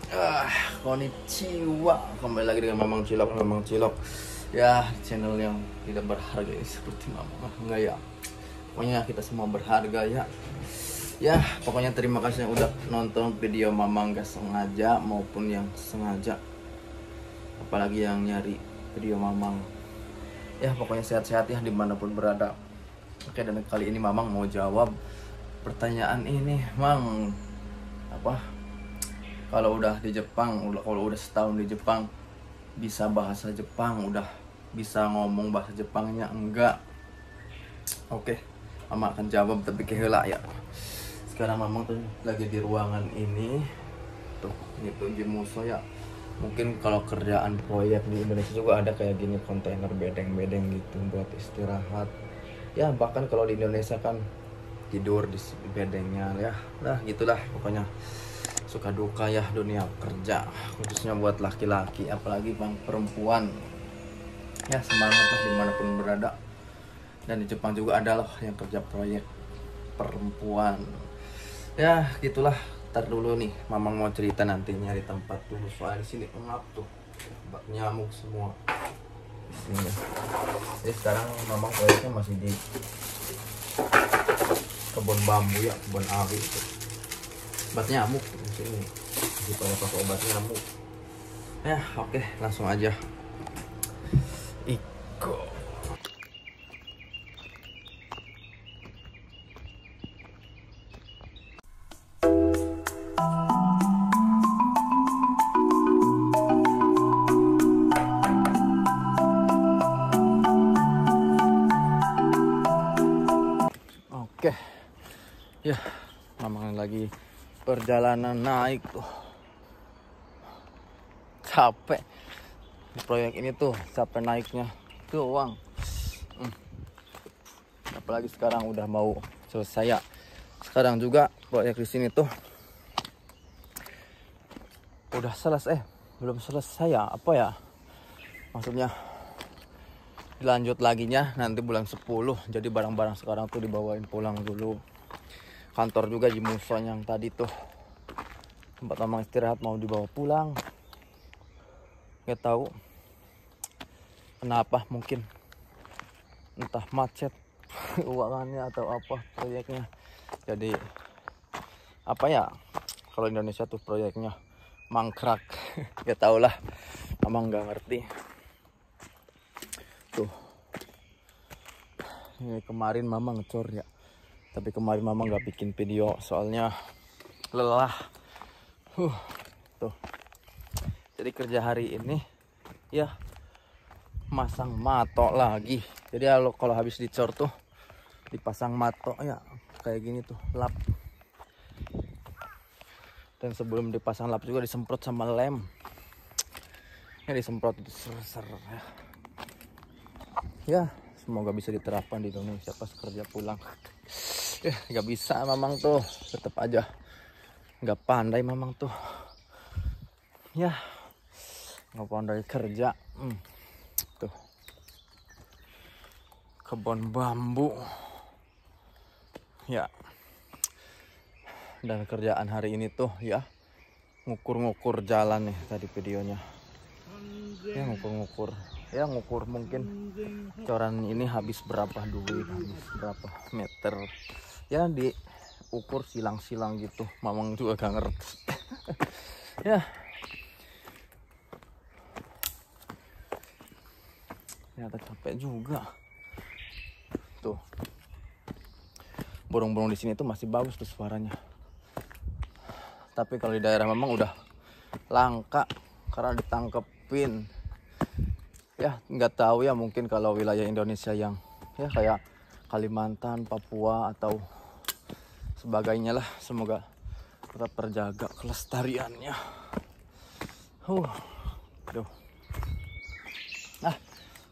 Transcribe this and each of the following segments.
Ah, konnichiwa. Kembali lagi dengan Mamang Cilok. Ya, channel yang tidak berharga ini seperti Mamang. Enggak ya. Pokoknya kita semua berharga ya. Ya, pokoknya terima kasih yang udah nonton video Mamang gak sengaja maupun yang sengaja. Apalagi yang nyari video Mamang. Ya, pokoknya sehat-sehat ya dimanapun berada. Oke, dan kali ini Mamang mau jawab pertanyaan ini, Mang. Apa? Kalau udah di Jepang, kalau udah setahun di Jepang, bisa bahasa Jepang, udah bisa ngomong bahasa Jepangnya enggak? Oke, Mama akan jawab tapi keheula ya. Sekarang Mama tuh lagi di ruangan ini. Tuh, itu Jimuso ya. Mungkin kalau kerjaan proyek di Indonesia juga ada kayak gini, kontainer bedeng-bedeng gitu buat istirahat. Ya, bahkan kalau di Indonesia kan tidur di bedengnya ya. Nah, gitulah pokoknya. Suka duka ya dunia kerja, khususnya buat laki-laki, apalagi bang perempuan. Ya, semangatlah dimanapun berada. Dan di Jepang juga ada loh yang kerja proyek perempuan. Ya gitulah. Ntar dulu nih, Mamang mau cerita nanti nyari tempat dulu, soalnya di sini pengap tuh, nyamuk semua di sini. Jadi sekarang Mamang proyeknya masih di kebun bambu ya, kebun ari itu. Obat nyamuk di sini, jadi pada pakai obat nyamuk. Ya oke, langsung aja. Iko. Oke, ya, Mamang lagi perjalanan naik tuh. Capek di proyek ini tuh, capek naiknya tuh uang. Apalagi sekarang udah mau selesai ya. Sekarang juga proyek di sini tuh udah selesai, belum selesai ya, apa ya? Maksudnya dilanjut laginya nanti bulan 10. Jadi barang-barang sekarang tuh dibawain pulang dulu. Kantor juga di Muson yang tadi tuh tempat Mamang istirahat mau dibawa pulang. Gak tahu kenapa, mungkin entah macet uangannya atau apa proyeknya. Jadi apa ya, kalau Indonesia tuh proyeknya mangkrak. Gak tau lah, Mamang gak ngerti. Tuh, ini kemarin Mamang ngecor ya, tapi kemarin Mamang gak bikin video soalnya lelah. Tuh, jadi kerja hari ini ya masang matok lagi. Jadi kalau habis dicor tuh dipasang matok ya kayak gini tuh, lap. Dan sebelum dipasang lap juga disemprot sama lem. Ya disemprot itu ser ya. Ya, semoga bisa diterapkan di Indonesia pas kerja pulang. Ya, nggak bisa Mamang tuh, tetap aja nggak pandai Mamang tuh. Ya, nggak pandai kerja. Tuh, kebun bambu. Ya, dan kerjaan hari ini tuh ya ngukur-ngukur jalan nih tadi videonya. Ya ngukur-ngukur, ya ngukur mungkin coran ini habis berapa duit, habis berapa meter. Ya diukur silang-silang gitu. Mamang juga gak ngerti. Ya, ternyata capek juga. Tuh, burung-burung di sini tuh masih bagus tuh suaranya. Tapi kalau di daerah Mamang udah langka karena ditangkepin. Ya nggak tahu ya, mungkin kalau wilayah Indonesia yang ya kayak Kalimantan, Papua atau sebagainya lah, semoga tetap terjaga kelestariannya. Aduh. Nah,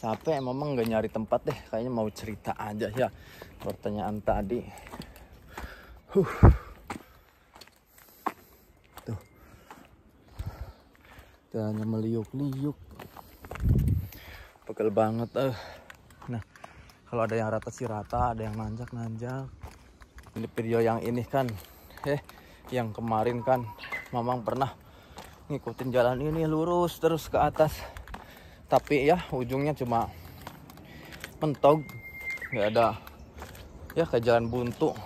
capek Mamang nggak nyari tempat deh, kayaknya mau cerita aja ya pertanyaan tadi. Tuh, hanya meliuk-liuk, pegel banget. Nah, kalau ada yang rata sih rata, ada yang nanjak-nanjak. Ini video yang ini kan, yang kemarin kan Mamang pernah ngikutin jalan ini lurus terus ke atas, tapi ya ujungnya cuma mentok, nggak ada ya, ke jalan buntu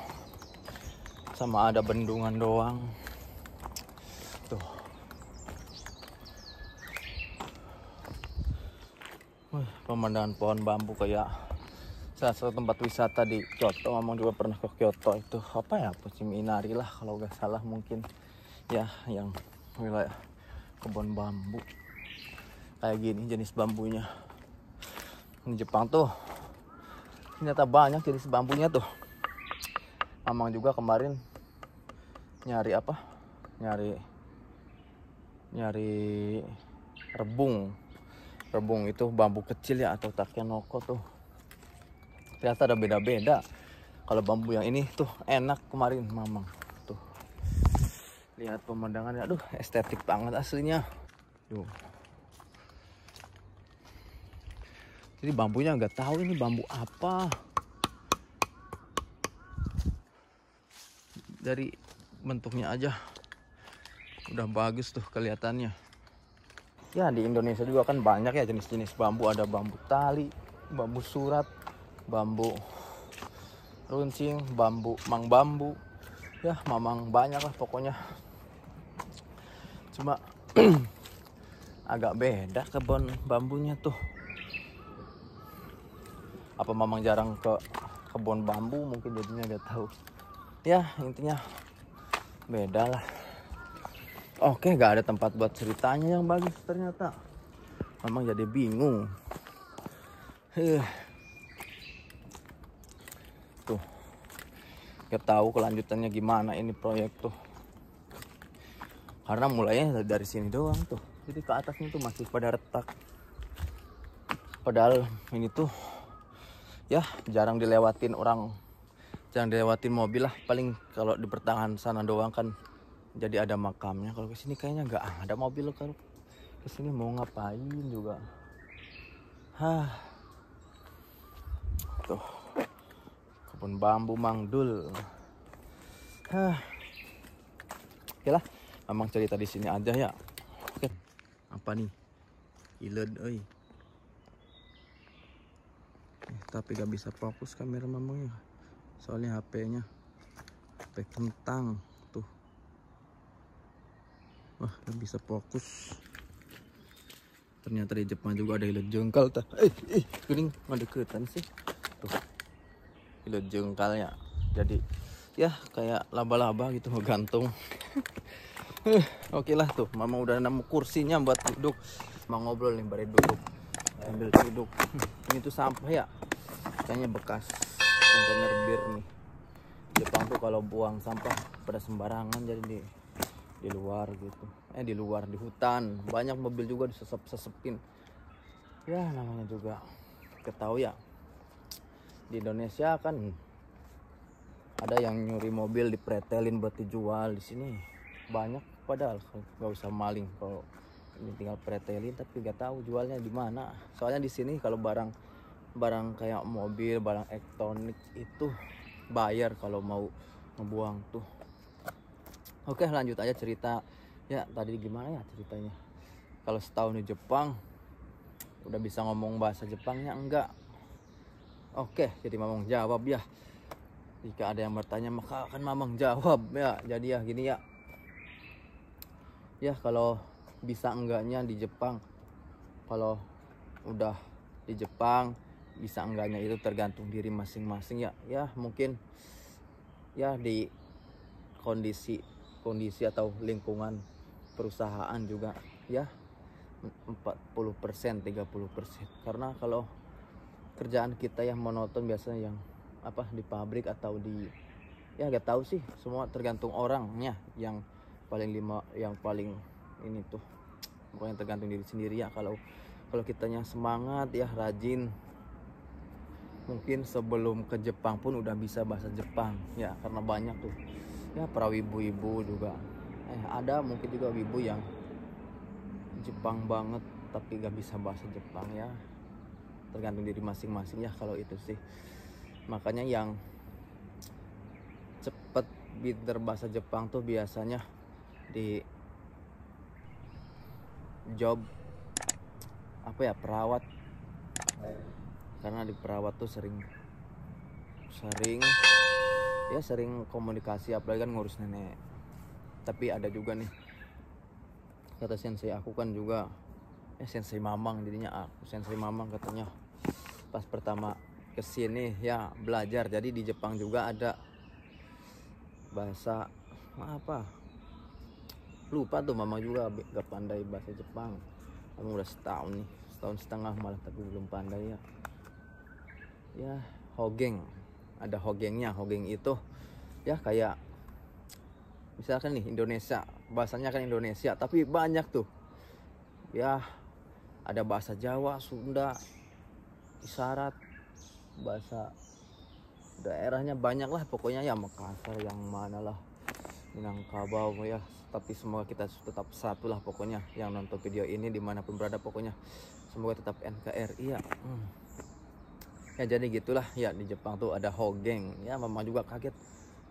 sama ada bendungan doang tuh. Pemandangan pohon bambu kayak salah satu tempat wisata di Kyoto. Mamang juga pernah ke Kyoto, itu apa ya, Fushimi Inari lah kalau nggak salah mungkin ya, yang wilayah kebun bambu kayak gini jenis bambunya. Di Jepang tuh ternyata banyak jenis bambunya tuh. Mamang juga kemarin nyari apa, nyari rebung itu bambu kecil ya, atau takenoko tuh. Ternyata ada beda-beda. Kalau bambu yang ini tuh enak kemarin mamang tuh. Lihat pemandangannya, aduh estetik banget aslinya. Tuh. Jadi bambunya nggak tahu ini bambu apa. Dari bentuknya aja udah bagus tuh kelihatannya. Ya di Indonesia juga kan banyak ya jenis-jenis bambu. Ada bambu tali, bambu surat, bambu runcing, bambu mang bambu. Ya mamang banyak lah pokoknya. Cuma agak beda kebun bambunya tuh. Apa mamang jarang ke kebun bambu mungkin jadinya gak tahu. Ya intinya beda lah. Oke, gak ada tempat buat ceritanya yang bagus ternyata. Memang jadi bingung. Tuh, gak tahu kelanjutannya gimana ini proyek tuh. Karena mulainya dari sini doang tuh. Jadi ke atasnya tuh masih pada retak. Padahal ini tuh ya jarang dilewatin orang, jarang dilewatin mobil lah. Paling kalau di pertengahan sana doang kan. Jadi ada makamnya. Kalau kesini kayaknya nggak ada mobil. Kalau kesini mau ngapain juga. Tuh kebun bambu Mangdul. Oke lah, memang cerita di sini aja ya. Oke. Apa nih? Iled, oi. Tapi gak bisa fokus kamera mamangnya. Soalnya HP-nya HP kentang. Tuh. Wah, gak bisa fokus. Ternyata di Jepang juga ada ilet jengkal. Kuning madeketan sih. Tuh. Ilet jengkalnya. Jadi ya kayak laba-laba gitu gantung. Oke lah tuh, mama udah nemu kursinya buat duduk. Mau ngobrol nih bare duduk. Ambil duduk. Ini tuh sampah ya. Kayaknya bekas kontainer bir nih. Jepang tuh kalau buang sampah pada sembarangan, jadi di luar gitu, di luar di hutan banyak mobil juga disesep-sesepin ya, namanya juga ketahui ya. Di Indonesia kan ada yang nyuri mobil dipretelin buat dijual. Di sini banyak padahal nggak usah maling kalau ini tinggal pretelin, tapi nggak tahu jualnya di mana. Soalnya di sini kalau barang kayak mobil, barang elektronik itu bayar kalau mau ngebuang tuh. Oke, lanjut aja cerita. Ya, tadi gimana ya ceritanya? Kalau setahun di Jepang, udah bisa ngomong bahasa Jepangnya enggak? Oke, jadi mamang jawab ya. Jika ada yang bertanya, maka akan mamang jawab ya. Jadi ya gini ya. Ya, kalau bisa enggaknya di Jepang. Kalau udah di Jepang, bisa enggaknya itu tergantung diri masing-masing ya. Ya, mungkin ya di kondisi atau lingkungan perusahaan juga ya 40%, 30%. Karena kalau kerjaan kita yang monoton biasanya yang apa di pabrik atau di ya gak tahu sih, semua tergantung orangnya. Yang paling ini tuh pokoknya tergantung diri sendiri ya. Kalau kitanya semangat ya, rajin, mungkin sebelum ke Jepang pun udah bisa bahasa Jepang ya, karena banyak tuh ya para wibu-wibu juga. Ada mungkin juga wibu yang Jepang banget tapi gak bisa bahasa Jepang ya, tergantung diri masing-masing ya kalau itu sih. Makanya yang cepet pinter bahasa Jepang tuh biasanya di job apa ya, perawat. Karena di perawat tuh sering komunikasi, apalagi kan ngurus nenek. Tapi ada juga nih, kata sensei aku kan juga sensei Mamang, jadinya aku sensei Mamang katanya pas pertama kesini ya belajar. Jadi di Jepang juga ada bahasa apa, lupa tuh. Mama juga gak pandai bahasa Jepang. Kamu udah setahun setengah malah, tapi belum pandai ya hogeng. Ada hogengnya. Hogeng itu ya kayak misalkan nih Indonesia, bahasanya kan Indonesia, tapi banyak tuh ya, ada bahasa Jawa, Sunda, isyarat, bahasa daerahnya banyak lah pokoknya ya, Makassar yang mana lah, Minangkabau ya. Tapi semoga kita tetap satu lah pokoknya, yang nonton video ini dimanapun berada pokoknya semoga tetap NKRI ya. Ya jadi gitulah ya, di Jepang tuh ada hogeng ya. Mama juga kaget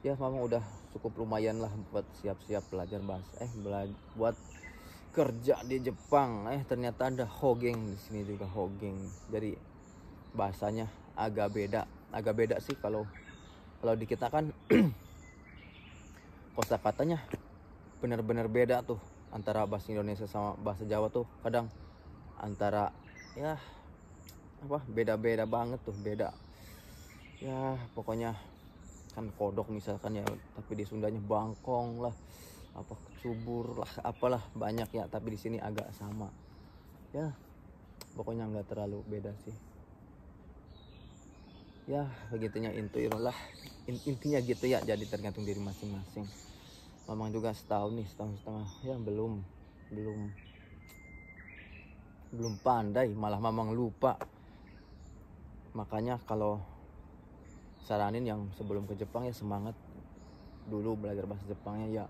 ya, Mama udah cukup lumayan lah buat siap-siap belajar bahasa buat kerja di Jepang. Ternyata ada hogeng di sini juga, hogeng. Jadi bahasanya agak beda sih. Kalau di kita kan kosakatanya benar-benar beda tuh antara bahasa Indonesia sama bahasa Jawa tuh. Kadang antara ya apa, beda-beda banget tuh, beda ya. Pokoknya kan kodok misalkan ya, tapi di Sundanya bangkong lah, apa kecubur lah, apalah banyak ya. Tapi di sini agak sama ya, pokoknya nggak terlalu beda sih ya. Begitunya intinya gitu ya. Jadi tergantung diri masing-masing. Mamang juga setahun setengah ya, belum pandai, malah Mamang lupa. Makanya kalau saranin yang sebelum ke Jepang ya, semangat dulu belajar bahasa Jepangnya ya.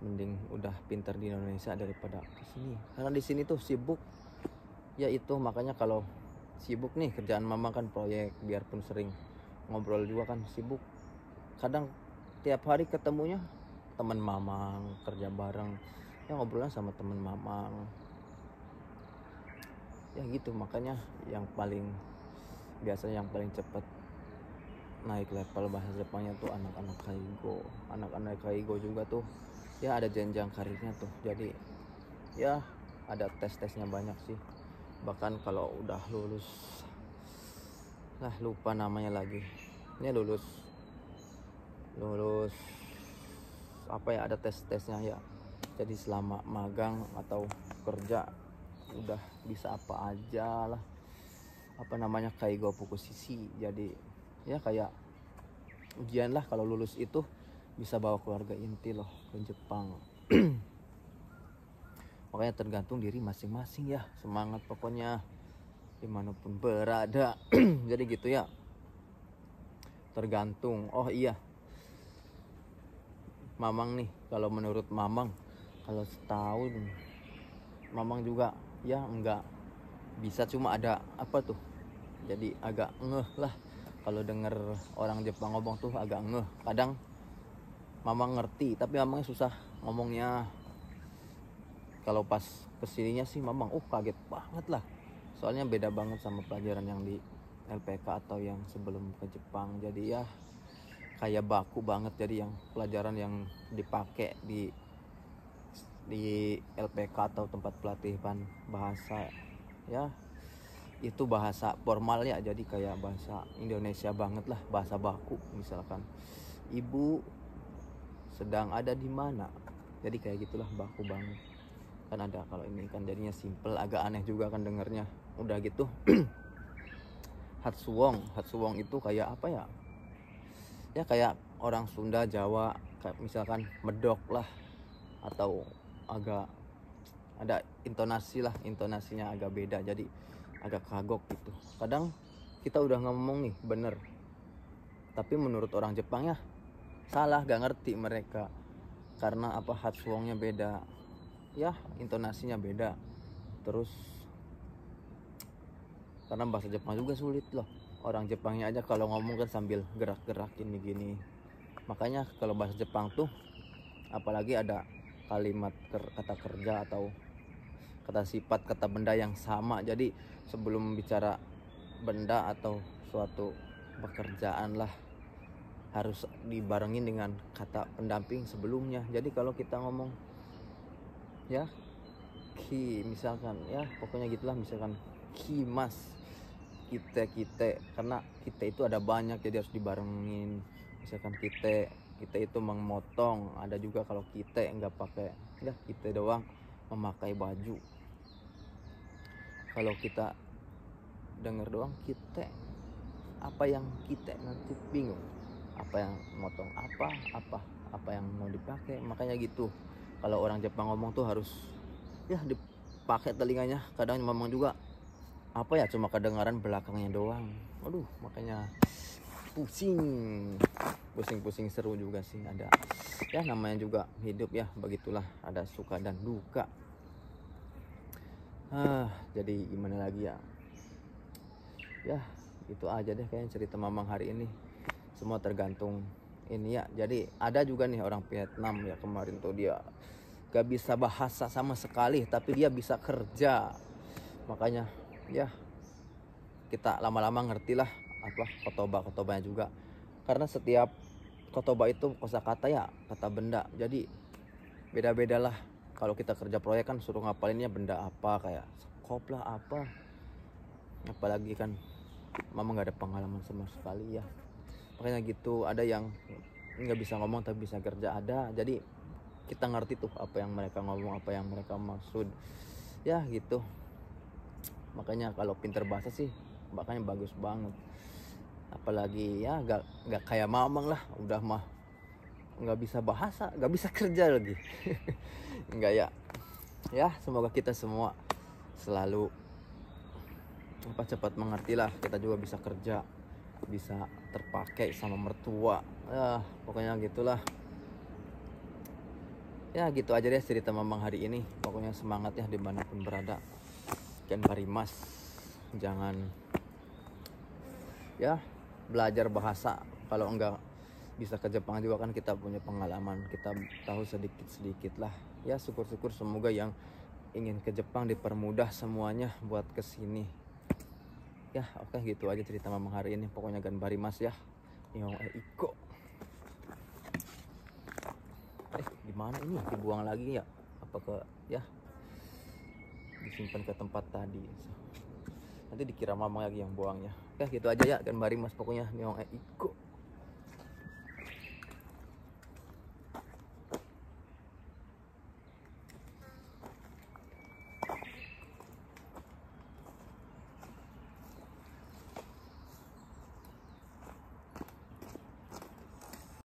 Mending udah pintar di Indonesia daripada ke sini. Karena di sini tuh sibuk ya itu. Makanya kalau sibuk nih kerjaan Mamang kan proyek, biarpun sering ngobrol juga kan sibuk. Kadang tiap hari ketemunya teman Mamang, kerja bareng ya, ngobrolnya sama teman Mamang ya gitu. Makanya biasanya yang paling cepat naik level bahasa Jepangnya tuh anak-anak kaigo juga tuh ya, ada jenjang karirnya tuh. Jadi ya ada tesnya banyak sih. Bahkan kalau udah lulus lupa namanya lagi ini, lulus apa ya, ada tesnya ya. Jadi selama magang atau kerja udah bisa apa aja lah, apa namanya, kaigo fukushishi. Jadi ya kayak ujian lah. Kalau lulus itu bisa bawa keluarga inti loh ke Jepang. Makanya tergantung diri masing-masing ya, semangat pokoknya dimanapun berada. Jadi gitu ya, tergantung. Oh iya, Mamang nih, kalau menurut Mamang, kalau setahun Mamang juga ya enggak bisa, cuma ada apa tuh, jadi agak ngeh lah kalau denger orang Jepang ngomong tuh, agak ngeh. Kadang Mamang ngerti tapi Mamangnya susah ngomongnya. Kalau pas kesininya sih Mamang kaget banget lah, soalnya beda banget sama pelajaran yang di LPK atau yang sebelum ke Jepang. Jadi ya kayak baku banget. Jadi yang pelajaran yang dipakai di LPK atau tempat pelatihan bahasa ya, itu bahasa formal ya. Jadi kayak bahasa Indonesia banget lah, bahasa baku. Misalkan ibu sedang ada di mana, jadi kayak gitulah, baku banget kan. Ada kalau ini kan jadinya simple, agak aneh juga kan dengernya. Udah gitu Hatsuwong itu kayak apa ya, ya kayak orang Sunda, Jawa, kayak misalkan medok lah, atau agak ada intonasinya agak beda. Jadi agak kagok gitu. Kadang kita udah ngomong nih bener, tapi menurut orang Jepang ya salah, gak ngerti mereka. Karena apa, Hatsuwongnya beda ya, intonasinya beda. Terus karena bahasa Jepang juga sulit loh. Orang Jepangnya aja kalau ngomong kan sambil gerak-gerak gini. Makanya kalau bahasa Jepang tuh apalagi ada kalimat kata kerja atau kata sifat, kata benda yang sama. Jadi sebelum bicara benda atau suatu pekerjaan lah harus dibarengin dengan kata pendamping sebelumnya. Jadi kalau kita ngomong ya misalkan ya pokoknya gitulah, misalkan mas, kita karena kita itu ada banyak, jadi harus dibarengin. Misalkan kita itu memotong, ada juga kalau kita nggak pakai, ya kita doang memakai baju. Kalau kita denger doang kita, apa yang kita, nanti bingung apa yang motong, apa yang mau dipakai. Makanya gitu, kalau orang Jepang ngomong tuh harus ya dipakai telinganya. Kadang memang juga apa ya, cuma kedengaran belakangnya doang. Aduh, makanya pusing seru juga sih. Ada ya, namanya juga hidup ya, begitulah, ada suka dan duka. Jadi gimana lagi ya, itu aja deh kayaknya cerita Mamang hari ini. Semua tergantung ini ya. Jadi ada juga nih orang Vietnam ya, kemarin tuh dia gak bisa bahasa sama sekali, tapi dia bisa kerja. Makanya ya kita lama-lama ngerti lah apa kotobanya juga, karena setiap kotoba itu kosakata ya, kata benda. Jadi beda-beda lah. Kalau kita kerja proyek kan suruh ngapalinnya benda apa, kayak skop lah apa, apalagi kan Mama nggak ada pengalaman sama sekali ya. Makanya gitu, ada yang nggak bisa ngomong tapi bisa kerja, ada. Jadi kita ngerti tuh apa yang mereka ngomong, apa yang mereka maksud ya gitu. Makanya kalau pinter bahasa sih makanya bagus banget. Apalagi ya nggak kayak Mamang lah, udah mah nggak bisa bahasa, nggak bisa kerja lagi. Enggak ya, semoga kita semua selalu cepat mengerti lah, kita juga bisa kerja, bisa terpakai sama mertua ya. Pokoknya gitulah ya, gitu aja deh cerita Mamang hari ini. Pokoknya semangat ya dimanapun berada. Ken Barimas, jangan ya belajar bahasa. Kalau enggak bisa ke Jepang juga kan kita punya pengalaman, kita tahu sedikit lah ya. Syukur-syukur semoga yang ingin ke Jepang dipermudah semuanya buat kesini ya. Oke, gitu aja cerita Mamang hari ini. Pokoknya Ganbarimas ya. Nyong Iko. Gimana ini, dibuang lagi ya apa ke ya, disimpan ke tempat tadi, nanti dikira Mamang lagi yang buangnya. Oke, gitu aja ya Ganbarimas, pokoknya Nyong Iko.